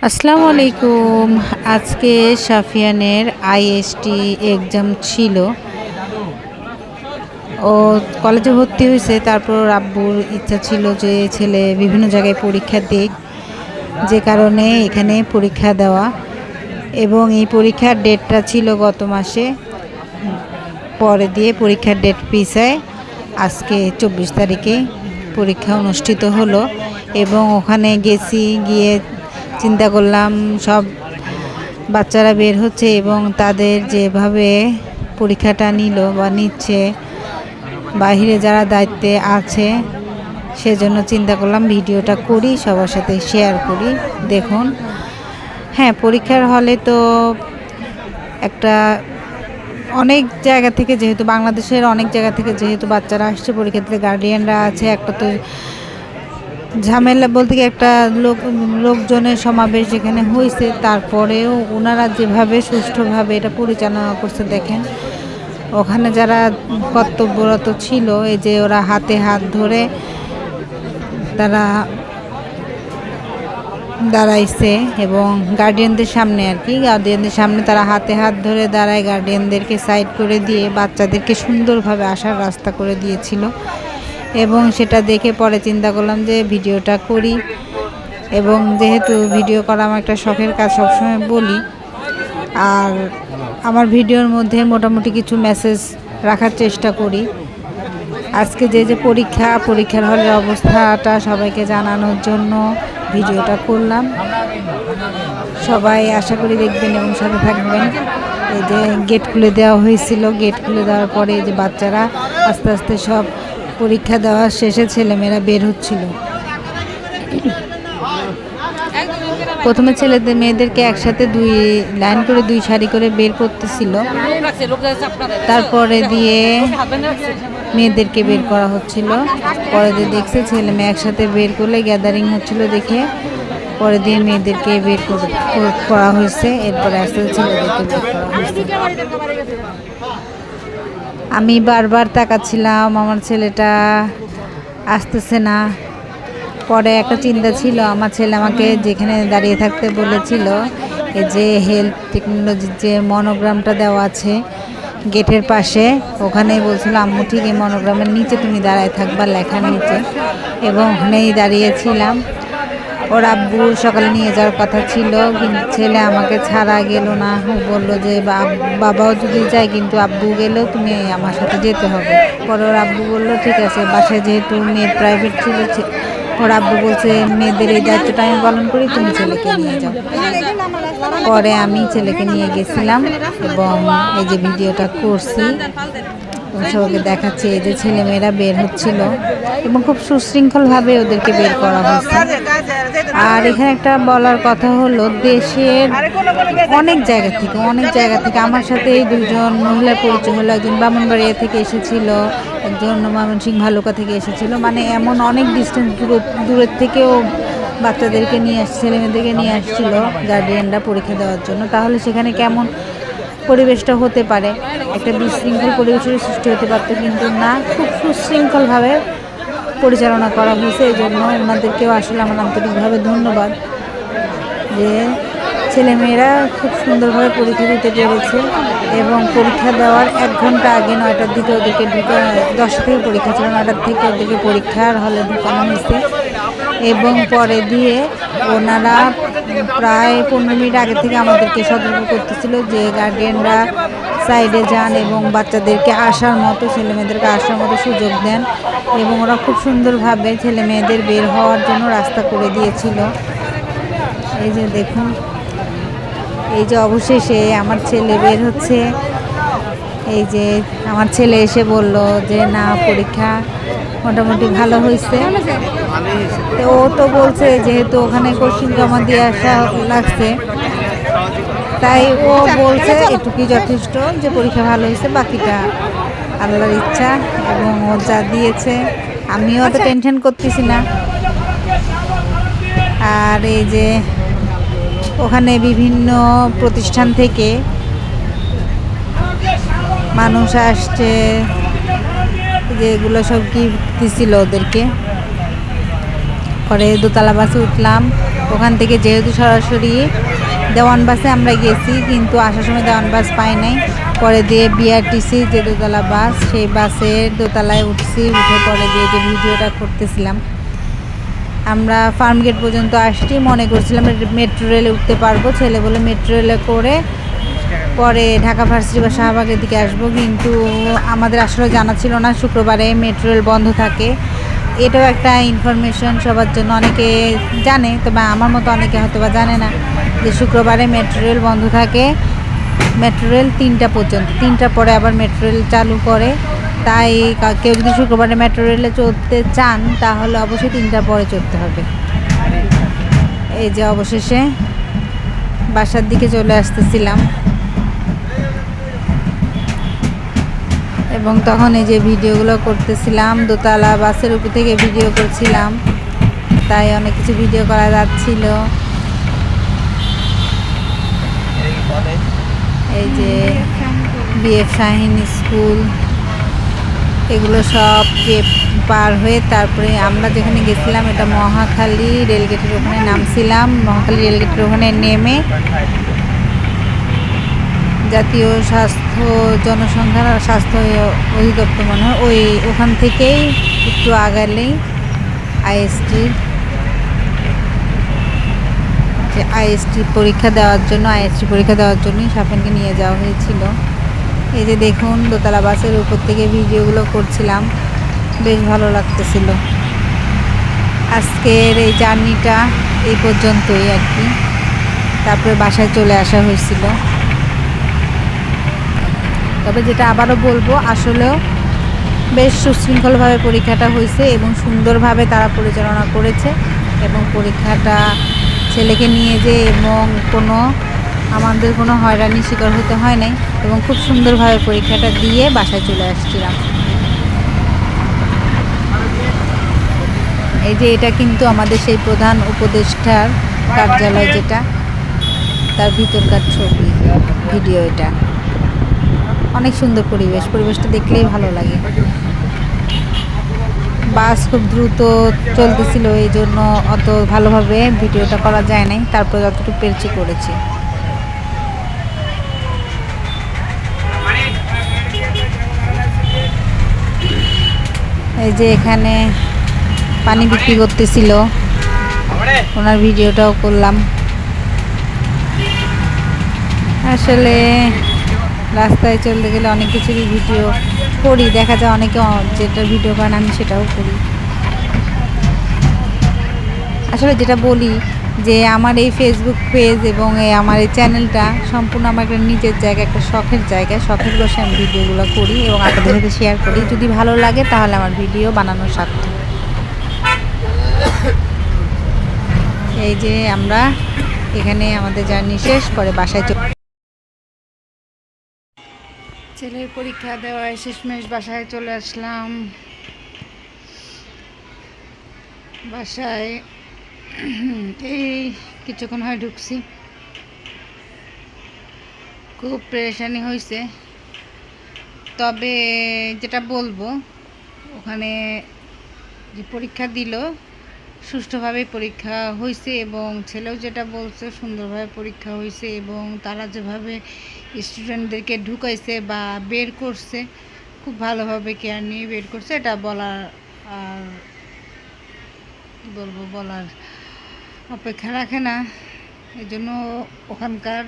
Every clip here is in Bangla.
আসসালামু আলাইকুম। আজকে সাফিয়ানের আইএসটি এক্সাম ছিল। ও কলেজে ভর্তি হয়েছে, তারপর আব্বুর ইচ্ছা ছিল যে ছেলে বিভিন্ন জায়গায় পরীক্ষা দিক, যে কারণে এখানে পরীক্ষা দেওয়া। এবং এই পরীক্ষার ডেটটা ছিল গত মাসে, পরে দিয়ে পরীক্ষার ডেট পিছায় আজকে 24 তারিখে পরীক্ষা অনুষ্ঠিত হলো। এবং ওখানে গেছি, গিয়ে চিন্তা করলাম সব বাচ্চারা বের হচ্ছে এবং তাদের যেভাবে পরীক্ষাটা নিল বা নিচ্ছে, বাহিরে যারা দায়িত্বে আছে, সেজন্য চিন্তা করলাম ভিডিওটা করি, সবার সাথে শেয়ার করি। দেখুন, হ্যাঁ, পরীক্ষার হলে তো একটা অনেক জায়গা থেকে, যেহেতু বাংলাদেশের অনেক জায়গা থেকে যেহেতু বাচ্চারা আসছে পরীক্ষা দিতে, গার্ডিয়ানরা আছে, একটা তো ঝামেলা বলতে কি একটা লোকজনের সমাবেশ যেখানে হয়েছে, তারপরেও ওনারা যেভাবে সুষ্ঠুভাবে এটা পরিচালনা করছে দেখেন। ওখানে যারা কর্তব্যরত ছিল, এই যে ওরা হাতে হাত ধরে তারা দাঁড়াইছে এবং গার্ডিয়ানদের সামনে আর কি, গার্ডিয়ানদের সামনে তারা হাতে হাত ধরে দাঁড়ায়, গার্ডিয়ানদেরকে সাইড করে দিয়ে বাচ্চাদেরকে সুন্দরভাবে আসার রাস্তা করে দিয়েছিল। এবং সেটা দেখে পরে চিন্তা করলাম যে ভিডিওটা করি। এবং যেহেতু ভিডিও করা আমার একটা শখের কাজ, সবসময় বলি, আর আমার ভিডিওর মধ্যে মোটামুটি কিছু মেসেজ রাখার চেষ্টা করি। আজকে যে পরীক্ষার হলের অবস্থাটা সবাইকে জানানোর জন্য ভিডিওটা করলাম। সবাই আশা করি দেখবেন এবং সাথে থাকবেন। এই যে গেট খুলে দেওয়া হয়েছিল, গেট খুলে দেওয়ার পরে এই যে বাচ্চারা আস্তে আস্তে সব পরীক্ষা দেওয়ার শেষে ছেলেমেয়েরা বের হচ্ছিল। প্রথমে ছেলেদের মেয়েদেরকে একসাথে দুই লাইন করে, দুই সারি করে বের করতেছিল, তারপরে দিয়ে মেয়েদেরকে বের করা হচ্ছিল। পরে দিয়ে দেখছে ছেলে মেয়ে একসাথে বের করলে গ্যাদারিং হচ্ছিল দেখে, পরে দিয়ে মেয়েদেরকে বের করা হয়েছে। এরপরে আস্তে আস্তে ছেলেদেরকে বের করা হয়েছে। আমি বারবার তাকাচ্ছিলাম, আমার ছেলেটা আসতেছে না। পরে একটা চিন্তা ছিল, আমার ছেলে আমাকে যেখানে দাঁড়িয়ে থাকতে বলেছিল, এই যে হেলথ টেকনোলজির যে মনোগ্রামটা দেওয়া আছে গেটের পাশে, ওখানেই বলছিল আম্মু ঠিক এই মনোগ্রামের নিচে তুমি দাঁড়ায় থাকবা, লেখার নিচে। এবং ওখানেই দাঁড়িয়েছিলাম। ওর আব্বু সকালে নিয়ে যাওয়ার কথা ছিল, কিন্তু ছেলে আমাকে ছাড়া গেল না। ও বললো যে বাবাও যদি যায়, কিন্তু আব্বু গেলেও তুমি আমার সাথে যেতে হবে। পরে ওর আব্বু বললো ঠিক আছে, বাসায় যেহেতু মেয়ের প্রাইভেট ছিল, ওর আব্বু বলছে মেয়েদের এই দায়িত্বটা আমি পালন করি, তুমি ছেলেকে নিয়ে যাও। পরে আমি ছেলেকে নিয়ে গেছিলাম এবং এই যে ভিডিওটা করছি, সবাইকে দেখাচ্ছি। এই যে ছেলেমেয়েরা বের হচ্ছিল এবং খুব সুশৃঙ্খলভাবে ওদেরকে বের করা হয়েছে। আর এখানে একটা বলার কথা হলো, দেশের অনেক জায়গা থেকে আমার সাথে এই দুজন মহিলার পরিচয় হলো। একজন ব্রাহ্মণবাড়িয়া থেকে এসেছিল, একজন ময়মনসিংহ ভালুকা থেকে এসেছিল। মানে এমন অনেক ডিস্টেন্স দূরের থেকেও বাচ্চাদেরকে নিয়ে ছেলেমেয়েদেরকে নিয়ে আসছিল গার্ডিয়ানরা পরীক্ষা দেওয়ার জন্য। তাহলে সেখানে কেমন পরিবেশটা হতে পারে, একটা বিশৃঙ্খল পরিবেশের সৃষ্টি হতে পারত, কিন্তু না, খুব সুশৃঙ্খলভাবে পরিচালনা করা হয়েছে। এই জন্য ওনাদেরকেও আসলে আমার আন্তরিকভাবে ধন্যবাদ, যে ছেলেমেয়েরা খুব সুন্দরভাবে পরীক্ষা দিতে পেরেছে। এবং পরীক্ষা দেওয়ার 1 ঘন্টা আগে 9টার দিকে ওদেরকে 10টা থেকে পরীক্ষা ছিল, 9টার থেকে ওদেরকে পরীক্ষার হলে ঢুকানো হয়েছে। এবং পরে দিয়ে ওনারা প্রায় 15 মিনিট আগে থেকে আমাদেরকে সতর্ক করতেছিল যে গার্ডিয়ানরা সাইডে যান এবং বাচ্চাদেরকে আসার মতো, ছেলেমেয়েদেরকে আসার মতো সুযোগ দেন। এবং ওরা খুব সুন্দরভাবে ছেলেমেয়েদের বের হওয়ার জন্য রাস্তা করে দিয়েছিল। এই যে দেখুন, এই যে অবশেষে আমার ছেলে বের হচ্ছে। এই যে আমার ছেলে এসে বলল যে না, পরীক্ষা মোটামুটি ভালো হয়েছে। তো ও তো বলছে যেহেতু ওখানে কোশ্চিন জমা দিয়ে আসা লাগছে, তাই ও বলছে এটুকুই যথেষ্ট, যে পরীক্ষা ভালো হয়েছে, বাকিটা আল্লাহর ইচ্ছা। এবং ও যা দিয়েছে, আমিও অত টেনশন করতেছি না। আর এই যে ওখানে বিভিন্ন প্রতিষ্ঠান থেকে মানুষ আসছে, যেগুলো সব গিফট দিছিল ওদেরকে। পরে দোতলা বাসে উঠলাম। ওখান থেকে যেহেতু সরাসরি দেওয়ান বাসে আমরা গেছি, কিন্তু আসার সময় দেওয়ান বাস পাই নাই। পরে দিয়ে বিআরটিসি যে দোতলা বাস, সেই বাসের দোতলায় উঠছি। উঠে পরে দিয়ে যে ভিডিওটা করতেছিলাম, আমরা ফার্মগেট পর্যন্ত আসছি, মনে করছিলাম মেট্রো রেলে উঠতে পারবো। ছেলে বলে মেট্রো রেলে করে পরে ঢাকা ভার্সিটি বা শাহবাগের দিকে আসবো, কিন্তু আমাদের আসলে জানা ছিল না শুক্রবারে মেট্রো রেল বন্ধ থাকে। এটাও একটা ইনফরমেশন সবার জন্য, অনেকে জানে, তবে আমার মতো অনেকে হয়তো বা জানে না যে শুক্রবারে মেট্রো রেল বন্ধ থাকে। মেট্রো রেল 3টা পর্যন্ত, 3টার পরে আবার মেট্রো রেল চালু করে। তাই কেউ যদি শুক্রবারে মেট্রো রেলে চড়তে চান তাহলে অবশ্যই 3টার পরে চড়তে হবে। এই যে অবশেষে বাসার দিকে চলে আসতেছিলাম, এবং তখন এই যে ভিডিওগুলো করতেছিলাম, দোতলা বাসের উপর থেকে ভিডিও করছিলাম, তাই অনেক কিছু ভিডিও করা যাচ্ছিল। এই যে বিএফ শাহিন স্কুল, এগুলো সব পার হয়ে তারপরে আমরা যেখানে গেছিলাম এটা মহাখালী রেলগেটের ওখানে নামছিলাম। মহাখালী রেলগেটের ওখানে নেমে জাতীয় স্বাস্থ্য জনসংখ্যা স্বাস্থ্য অধিদপ্তর মনে হয়, ওখান থেকেই একটু আগালেই আইএসটি পরীক্ষা দেওয়ার জন্যই সাফেনকে নিয়ে যাওয়া হয়েছিল। এই যে দেখুন দোতলা বাসের উপর থেকে ভিডিওগুলো করছিলাম, বেশ ভালো লাগতেছিল। আজকের এই জার্নিটা এই পর্যন্তই আর কি, তারপরে বাসায় চলে আসা হয়েছিল। তবে যেটা আবারও বলবো, আসলেও বেশ সুশৃঙ্খলভাবে পরীক্ষাটা হয়েছে এবং সুন্দরভাবে তারা পরিচালনা করেছে, এবং পরীক্ষাটা ছেলেকে নিয়ে যে এবং আমাদের কোনো হয়রানির শিকার হতে হয় নাই, এবং খুব সুন্দরভাবে পরীক্ষাটা দিয়ে বাসায় চলে আসছিলাম। এই যে এটা কিন্তু আমাদের সেই প্রধান উপদেষ্টার কার্যালয়, যেটা তার ভিতরকার ছবি ভিডিও। এটা অনেক সুন্দর পরিবেশটা দেখলেই ভালো লাগে। বাস খুব দ্রুত চলতেছিল, এই জন্য অত ভালোভাবে ভিডিওটা করা যায় নাই, তারপর যতটুকু পেরেছি করেছি। এই যে এখানে পানি বিক্রি করতেছিল, ওনার ভিডিওটাও করলাম। আসলে রাস্তায় চলতে গেলে অনেক কিছুরই ভিডিও করি, দেখা যায় অনেকে যেটা ভিডিও করেন আমি সেটাও করি। আসলে যেটা বলি যে আমার এই ফেসবুক পেজ এবং আমার এই চ্যানেলটা সম্পূর্ণ আমার একটা নিজের জায়গা, একটা শখের জায়গা। শখের বসে আমি ভিডিওগুলো করি এবং আপনাদের সাথে শেয়ার করি। যদি ভালো লাগে তাহলে আমার ভিডিও বানানোর সার্থক। এই যে আমরা এখানে আমাদের জার্নি শেষ করে বাসায় ছেলের পরীক্ষা দেওয়ায় শেষমেশ বাসায় চলে আসলাম। বাসায় এই কিছুক্ষণ হয় ঢুকছি, খুব পেরেশানি হয়েছে। তবে যেটা বলবো, ওখানে যে পরীক্ষা দিল সুষ্ঠুভাবে পরীক্ষা হয়েছে, এবং ছেলেও যেটা বলছে সুন্দরভাবে পরীক্ষা হয়েছে, এবং তারা যেভাবে স্টুডেন্টদেরকে ঢুকাইছে বা বের করছে খুব ভালোভাবে কেয়ার নিয়ে বের করছে। এটা বলার আর বলার অপেক্ষা রাখে না। এই জন্য ওখানকার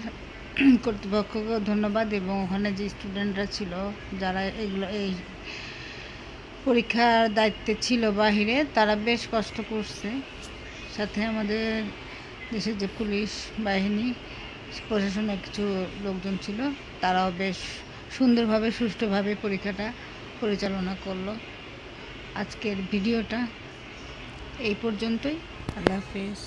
কর্তৃপক্ষকে ধন্যবাদ, এবং ওখানে যে স্টুডেন্টরা ছিল যারা এই পরীক্ষার দায়িত্বে ছিল বাহিরে, তারা বেশ কষ্ট করছে। সাথে আমাদের দেশের যে পুলিশ বাহিনী, প্রশাসনের কিছু লোকজন ছিল, তারাও বেশ সুন্দরভাবে সুষ্ঠুভাবে পরীক্ষাটা পরিচালনা করলো। আজকের ভিডিওটা এই পর্যন্তই। আল্লাহ হাফেজ।